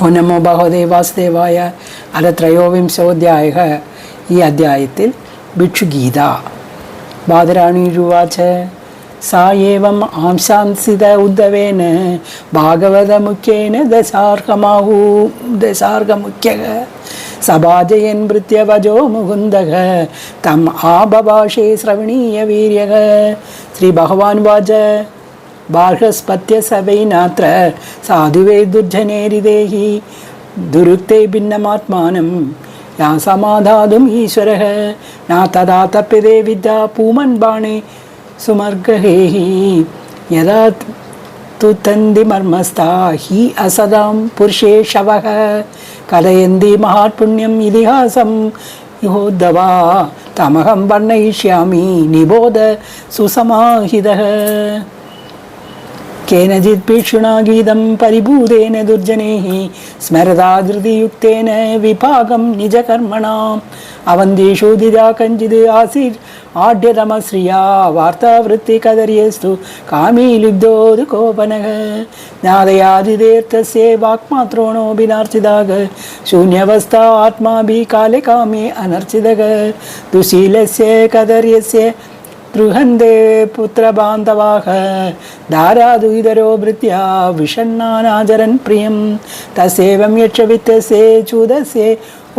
ഓ നമോ ഭഗവതേ വാസുദേവായ. അര ത്രയോവിംശോധ്യായ. ഈ അധ്യായത്തിൽ ഭിക്ഷുഗീത. ബാദരാണിരുവാച സാ ഏവം ആംശാംസിത ഉദ്ധവേന ഭാഗവതമുഖ്യേന ദശാർഹമുഖ്യഃ സഭാജയൻ ഭൃത്യവജോ മുകുന്ദഃ തം ആബഭാഷേ ശ്രവണീയ വീര്യഃ. ശ്രീ ഭഗവാൻ വാച ബാർഹസ്പത്യ സവൈനാത്ര സാധുവേ ദുർജനേരിദേഹി ദുരുക്തേ ഭിന്നമാത്മാനം യാ സമാധാതും ഈശ്വരഃ നാ തഥാ തപ്യതേ വിദ്യാ പൂമൻ ബാണേ സുമർഗഹേഹി യഥാ തുതന്തി മർമ്മസ്ഥാ ഹി അസദാം പുരുഷേ ശവഃ കലയന്തി മഹാത്പുണ്യം ഇതിഹാസം യോദ്ധവാ തമഹം വർണ്ണയിഷ്യാമി നിബോധ സുസമാഹിതഃ. കേനചിത് ഭീക്ഷുണാ ഗീതം പരിഭൂതേന ദുർജനൈഃ സ്മരതാ ധൃതിയുക്തേന വിഭാഗം നിജകർമ്മണാം അവന്തേഷു ധിജാ കഞ്ചിത് ആസീത് ആഢ്യതമശ്രിയാ വാർത്താവൃത്തി കദര്യസ്തു കാമീ ലുബ്ധോദ് കോപനഃ ജ്ഞാതയാതിദേർത്തസ്യ വാക്മാത്രോണോഭിനാർച്ചിതാഃ ശൂന്യവസ്ഥാ ആത്മാഭി കാലേ കാമേ അനർച്ചിതഃ ദുശീലസ്യ കദര്യസ്യ ദ്രുഹന്തേ പുത്രബാന്ധവാഃ ധാരാദുഹിതരോ ഭൃത്യാ വിഷണ്ണാനാചരൻ പ്രിയം തസ്യേവം യക്ഷവിത്തസ്യേ ചൂതസ്യേ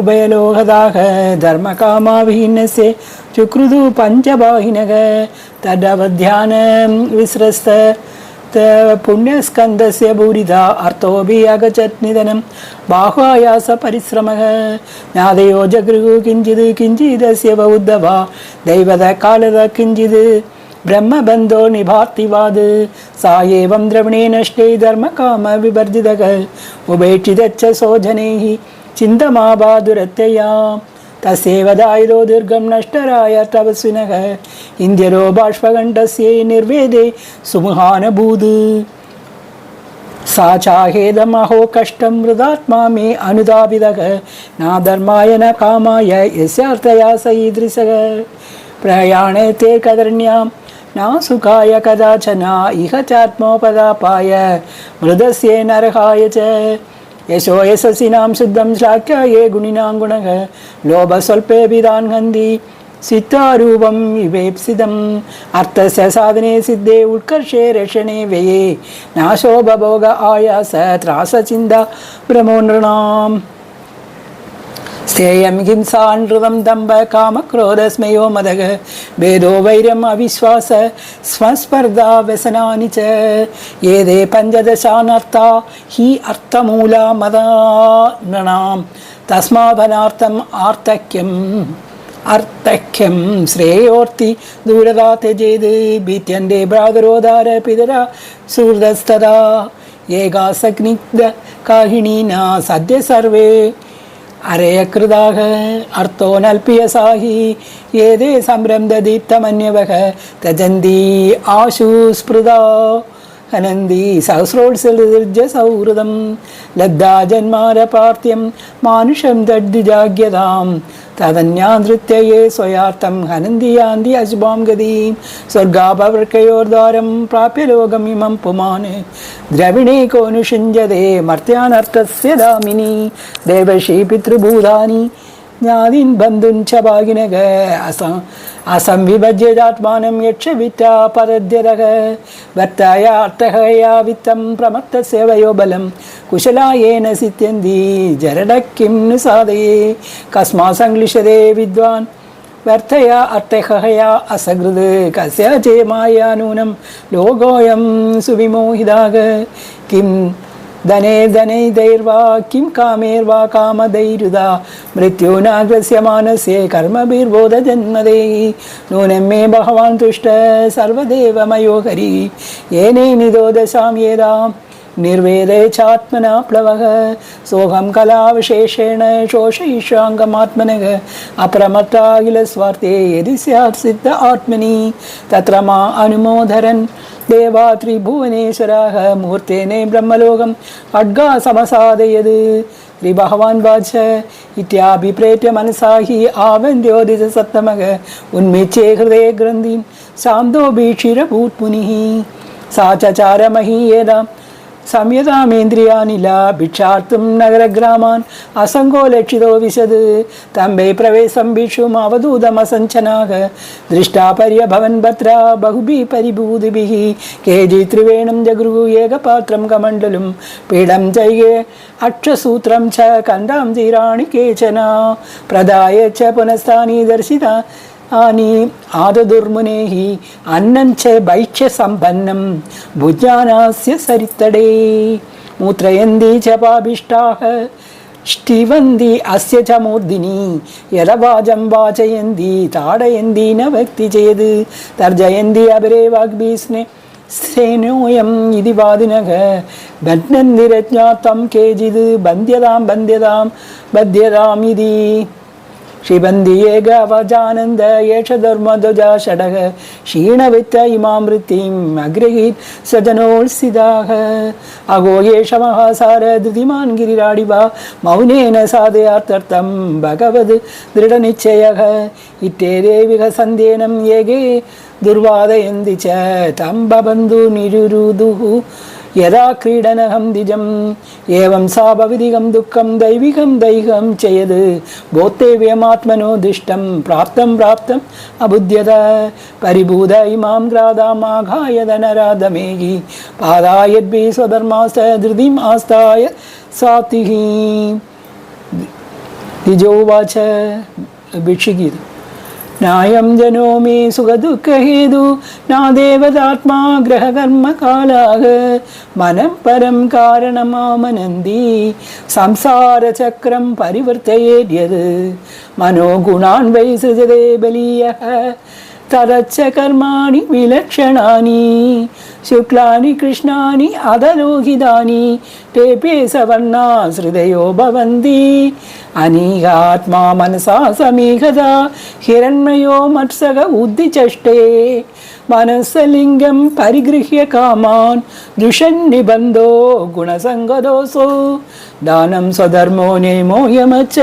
ഉഭയലോഹദാഃ ധർമ്മകാമാവിഹീനസ്യ ചുക്രുതു പഞ്ചബാഹിനഃ തദവധ്യാന വിസ്രസ്ത പുണ്യസ്കന്ധസ്യ ഭൂരിധാ അർത്ഥോഭി അഗച്ഛത് നിധനം ബാഹ്വായാസ പരിശ്രമഃ ജ്ഞാതയോ ജഗൃഹു കിഞ്ചിത് കിഞ്ചിദസ്യ ബൗദ്ധവാ ദൈവത കാലത കിഞ്ചിത് ബ്രഹ്മബന്ധോ നിഭാർത്തിവാദ് സാ ഏവം ദ്രവണേ നഷ്ടേ ധർമ്മകാമ വിവർജിതഃ ഉപേക്ഷിതശ്ച സോജനൈഃ ചിന്തമാബാധുരത്യയാ തസ്യേവ ദായിതോ ദീർഘം നഷ്ടരായ തപസ്വിനഃ ഇന്ദ്യരോ ബാഷ്പകണ്ഠസ്യേ നിർവേദേ സുമുഹാനഭൂത് സാ ചാഹേദമഹോ കഷ്ടം മൃതാത്മാ മേ അനുതാപിതഃ നാ ധർമായ ന കാമായ യസ്യാർത്ഥയാ സഈദൃശഃ പ്രയാണേ തേ കദർണ്യാം നാ സുഖായ കദാചന ഇഹ ചാത്മോപതാപായ മൃതസ്യേ നരകായ ച യശോ യശസിനാം ശുദ്ധം ശ്ലാഘ്യ യേ ഗുണിനാം ഗുണഃ ലോഭസ്വൽപേഭിതാൻ ഹന്തി സിദ്ധാരൂപം വിവേപ്സിതം അർത്ഥസ്യ സാധനേ സിദ്ധേ ഉത്കർഷേ രക്ഷണേ വ്യയേ നാശോപഭോഗ ആയാസ ത്രാസചിന്ത ഭ്രമോ നൃണാം സ്ഥേയം ഹിംസാനൃതം ദമ്പ കാമക്രോധസ്മയോ മദഃ ഭേദോ വൈരം അവിശ്വാസ സ്വസ്പർധാ വ്യസനാനി ച ഏതേ പഞ്ചദശാനർത്ഥാ ഹി അർത്ഥമൂലാ മദാനൃണാം തസ്മാദനാർത്ഥം അർത്ഥക്യം ശ്രേയോർത്തി ദൂരതാ ത്യജേത് ഭീത്യന്തേ ഭ്രാതരോധാര പിതര സുഹൃദസ്തദാ ഏകാസഗ്നിഗ്ധ കാഹിണീനാ സദ്യ സർവേ അരയകൃതാഃ അർത്ഥോ നൽപ്യസാഹി ഏതേ സംരംഭദീപ്തമന്യവഃ തജന്തി ആശു സ്പൃദാ ഹനന്തി സഹസ്രോത്സർജ സൗഹൃദം ലബ്ധാ ജന്മാരപാർത്ഥ്യം മാനുഷം തദ്വിജാഗ്യതാം തദന്യാനൃത്യയേ സ്വയാർത്ഥം ഹനന്തി യാന്തി അശുഭാം ഗതീം സ്വർഗാപവൃക്കയോർദ്വാരം പ്രാപ്യ ലോകമിമം പുമാൻ ദ്രവിണേ കോനുഷിഞ്ജതേ മർത്യാനർത്ഥസ്യ ദാമിനി ദേവശീ പിതൃഭൂതാനി ജ്ഞാതീൻ ബന്ധുൻ ച ഭാഗിനഃ അസംവിഭജ്യാത്മാനം യക്ഷവിറ്റാ പരദ്യതഃ വർത്തായ അർത്ഥഹയാ വിത്തം പ്രമത്തസ്യ വയോബലം കുശലായേന സിദ്ധ്യന്തി ജരടക്കിം नु സാധയേ കസ്മാ സംക്ലിശതേ വിദ്വാൻ വ്യർത്ഥയ അർത്ഥഹയാ അസകൃത് കസ്യ ചേമായ നൂനം ലോകോയം സുവിമോഹിതാഃ കിം ധനൈർധനൈർവാ കിം കാമേർവാ കാമധൈരുതാ മൃത്യുനാഗ്രസ്യ മാനസ്യേ കർമ്മഭിർബോധജന്മദേ നൂനം മേ ഭഗവാൻ തുഷ്ട സർവദേവമയോ ഹരി യേനൈ നിദോദശാമ്യേതാം നിർവേദേ ചാത്മനാ പ്ലവഃ സോഹം കലാവിശേഷേണ ശോഷയിഷ്യാംഗമാത്മനഃ അപ്രമത്താഖില സ്വാർത്ഥേ യദി സ്യാത് സിദ്ധ ആത്മനി തത്ര മാ അനുമോദരൻ ദേവാ ത്രിഭുവനേശ്വരാഃ മൂർത്തേനേ ബ്രഹ്മലോകം ഖഡ്ഗാ സമസാദയത് ശ്രീ ഭഗവാൻ വാച ഇത്യാഭിപ്രേത്യ മനസാ ഹി ആവന്ത്യോദിത സത്തമഃ ഉന്മിച്ഛേ ഹൃദയ ഗ്രന്ഥിം ശാന്തോ ഭീക്ഷിരഭൂത് മുനിഃ സാചാര മഹീയേതാം സംയതാമേന്ദ്രിയാനില ഭിക്ഷാർത്ഥം നഗരഗ്രാമാൻ അസംഗോ ലക്ഷിതോ വിശത് തമ്പേ പ്രവേശം ഭിക്ഷും അവധൂതമസഞ്ചനാക ദൃഷ്ടാ പര്യഭവൻ ഭദ്ര ബഹുഭി പരിഭൂതിഭിः കേജി ത്രിവേണം ജഗൃഹു ഏകപാത്രം കമണ്ഡലും പീഠം ചൈകേ അക്ഷസൂത്രം ച കണ്ഠാം തീരാണി കേചന പ്രദായ ച പുനഃസ്ഥാനി ദർശിത ആനി ആദദുർമുനേഹി അന്നം ച ഭൈക്ഷ്യ സമ്പന്നം ഭുജാനാസ്യ സരിത്തടേ മൂത്രയന്തി ച പാഭിഷ്ടാഃ ഷ്ടിവന്തി അസ്യ ച മൂർധിനി യദവാചം വാചയന്തി താടയന്തി ന ഭക്തി ചേത് തർജയന്തി അപരേ വാഗ്ഭീസ്നെ സേനോയം ഇതി വാദിനഃ ബധ്നന്തി രജ്ഞാത്തം കേചിത് ബന്ധ്യതാം ഇതി ഷിബന്തി ഏകവജാനന്ദ യേഷ ധർമ്മധ്വജ ഷഡഃ ക്ഷീണവിത്ത ഇമാം വൃത്തിം അഗ്രഹീത് സജനോത്സിതാഃ അഗോ യേഷ മഹാസാര ധൃതിമാൻ ഗിരിരാടിവ മൗനേന സാധയാർത്ഥം ഭഗവത് ദൃഢനിശ്ചയഃ ഇറ്റേരേ വിഹസന്ധ്യേനം ഏകേ ദുർവാദയന്തി ച തം ബബന്ധു നിരുരുദുഃ യഥാ ക്രീഡനഹം ദ്വിജം ഏവം സാ ഭവതികം ദുഃഖം ദൈവികം ദൈഹം ചെയ്ത് ബോധേവ്യമാത്മനോ ദുഷ്ടം പ്രാപ്തം അബുദ്ധ്യത പരിഭൂത ഇമാം ഗ്രാദാമാഘായതനരാധമേഹി പാദായദ്ഭി സ്വധർമാസ്ത ധൃതിം ആസ്ഥായ സാത്വിഹ ദ്വിജോവാച ഭിക്ഷികീത് നായം ജനോ മേ സുഖദുഃഖഹേതു നാദേവതാത്മാ ഗ്രഹകർമ്മകാലാഃ മനം പരം കാരണമാമനന്തി സംസാരചക്രം പരിവർത്തയേദ്യത് മനോ ഗുണാൻ വൈ സൃജതേ ബലീയഃ തദച്ച കർമാണി വിലക്ഷണാനി ശുക്ലാനി കൃഷ്ണാനി അധലോഹിതാനി തേപേ സവർണാ ശ്രുതയോ ഭവന്തി അനീകാത്മാ മനസാ സമീഹത ഹിരണ്മയോ മത്സക ഉദ്ദിചഷ്ടേ മനസ്സലിംഗം പരിഗൃഹ്യ കാമാൻ ദുഷൻ നിബന്ധോ ഗുണസംഗദോസോ ദാനം സ്വധർമ്മോ നേമോയമച്ച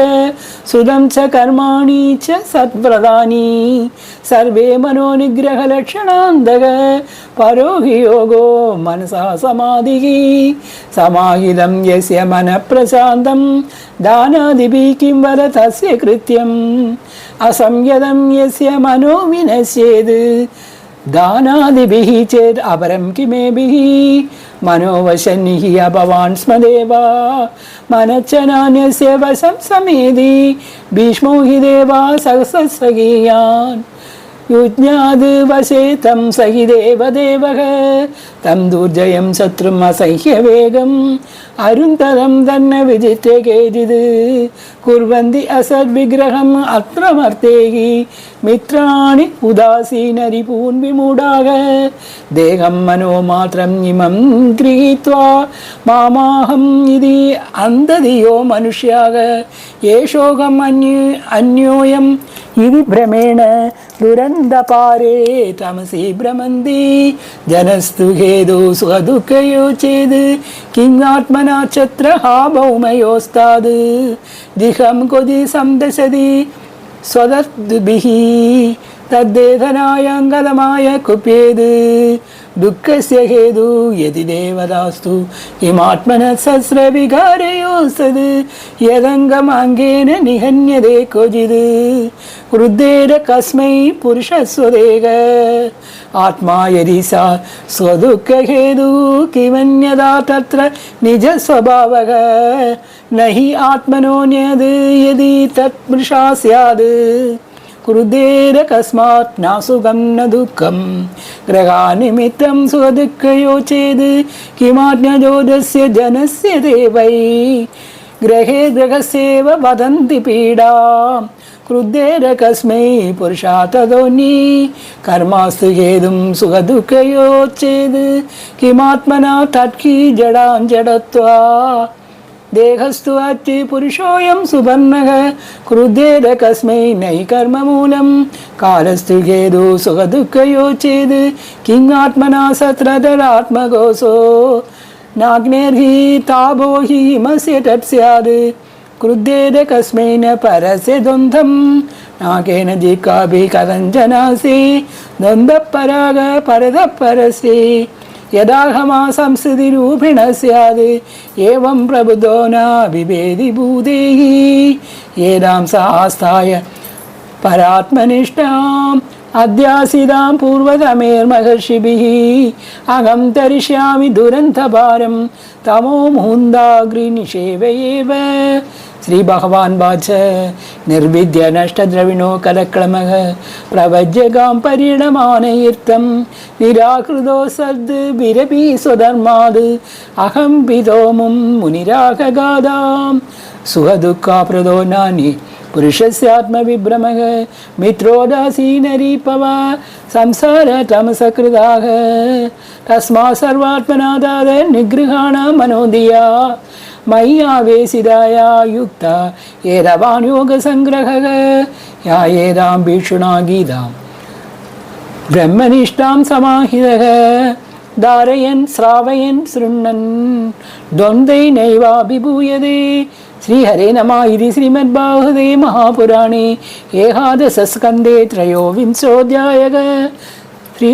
സുതം ച കർമാണി ച സത്വ്രതാനി സർവേ മനോനിഗ്രഹലക്ഷണാന്തക പരോഹി യോഗോ മനസാ സമാധിഃ സമാഹിതം യസ്യ മനഃപ്രശാന്തം ദാനാദിഭിः കിം വര തസ്യ കൃത്യം അസംയതം യസ്യ മനോ വിനശ്യേത് ദാനാദിഭിः ചേത് അപരം കിമേഭിः മനോവശന്നിഃ അഭവാൻ സ്മദേവ മനശ്ചനാന്യസ്യ വശം സമേതി ഭീഷ്മോ ഹി ദേവാ സഹസ്രസ്വകീയാൻ യുജ്ഞാത് വശേ തം സഹി ദേവദേവഃ തം ദുർജയം ശത്രും അസഹ്യവേഗം അരുന്തരം തന്ന വിജിത്യ കേചിത് കുർവന്തി അസദ്വിഗ്രഹം അത്രമർത്തേഹി മിത്രാണി ഉദാസീനരിപൂൻ വിമൂഢാഃ ദേഹം മനോമാത്രം ഇമം ഗൃഹീത്വാ മാമാഹം ഇതി അന്ധധിയോ മനുഷ്യാഃ യേശോഹം അന്യോയം ഇതി ഭ്രമേണ ദുരന്തപാരേ തമസി ഭ്രമന്തി ജനസ്തു ഹേതു സുഖദുഃഖയോ ചേത് കിംആത്മനാ ഛത്ര ഹാ ഭൗമയോസ്താത് ദിഹം കൊതി സംദശതി സ്വദദ്ഭിഃ തദ്ദേധനായങ്കതമായ കുപ്യേത് ദുഃഖസ്യ ഹേതു യതി ദേവതാസ്തു കിമാത്മനഃ സഹസ്രവികാരയോസ്തത് യദംഗമാംഗേന നിഹന്യതേ ക്വചിത് ക്രുദ്ധേന കസ്മൈ പുരുഷസ്വദേഹ ആത്മാ യദി സ സ്വദുഃഖഹേതു കിമന്യഥാ തത്ര നിജസ്വഭാവഃ നഹി ആത്മനോന്യത് യദി തത് മൃഷാ സ്യാത് ക്രുദ്ധേന കസ്മാത് ന സുഖം ന ദുഃഖം ഗ്രഹാനിമിത്തം സുഖദുഃഖയോ ചേത് കിമാജ്ഞജോദസ്യ ജനസ്യ ദേവൈ ഗ്രഹേ ഗ്രഹസ്യേവ വദന്തി പീഡാം ക്രുദ്ധേന കസ്മൈ പുരുഷാ തദോന്യേ കർമാസ്തു ഹേതും സുഖദുഃഖയോ ചേത് കിമാത്മനാ തത്കി ജഡാം ജഡത്വാ ദേഹസ്തു അറ്റി പുരുഷോയം സുവർണഃ ക്രുദ്ധേന കസ്മൈ നൈ കർമ്മമൂലം കാലസ്തു ഹേതു സുഖദുഃഖയോ ചേത് കിംആത്മനാ സത്രതരാത്മകോസോ നാഗ്നേർഹി താപോ ഹി ഹിമസ്യ തത് സ്യാത് ക്രുദ്ധേന കസ്മൈ ന പരസ്യ ദ്വന്ദ്വം നാഗേന ജിഹ്വാഭി കഥഞ്ചനാസി ദ്വന്ദ്വപരാഗ പരതഃ പരസ്യേ यदाहमा संस्कृतिरूपिण स्यात् एवं प्रबुद्धो न बिभेदि भूतेः येदां सास्ताय परात्मनिष्ठाम् अध्यासितां पूर्वतमेर्महर्षिभिः अहं तरिष्यामि दुरन्तभारं तमो मुहुन्दाग्निनिषेवयेव श्री भगवान वाच निर्विद्य नष्टद्रविणो कलक्लमः प्रवज्यगां परिणमानयिर्तं निराकृतो सद् विरपि स्वधर्माद् अहं पितो मुनिरागगादां सुखदुःखाप्रदो नानि पुरुषस्यात्मविभ्रमः मित्रोदासीनरीपव संसारतमसकृताः तस्मात् सर्वात्मनादाद निगृहाणां मनोधिया मय्यावेशिदाया युक्ता एरवान् योगसङ्ग्रहः या एदां भीषुणा गीतां ब्रह्मनिष्ठां समाहितः धारयन् श्रावयन् शृण्वन् द्वन्द्वैनैवाभिभूयते श्रीहरे नमः इति श्रीमद्भागवते महापुराणे एकादशस्कन्धे त्रयोविंशोऽध्यायः श्री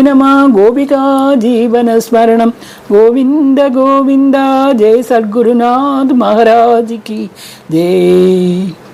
नमः गोपिका जीवनस्मरणं गोविन्द गोविन्द जय सद्गुरुनाथ महाराज की जय।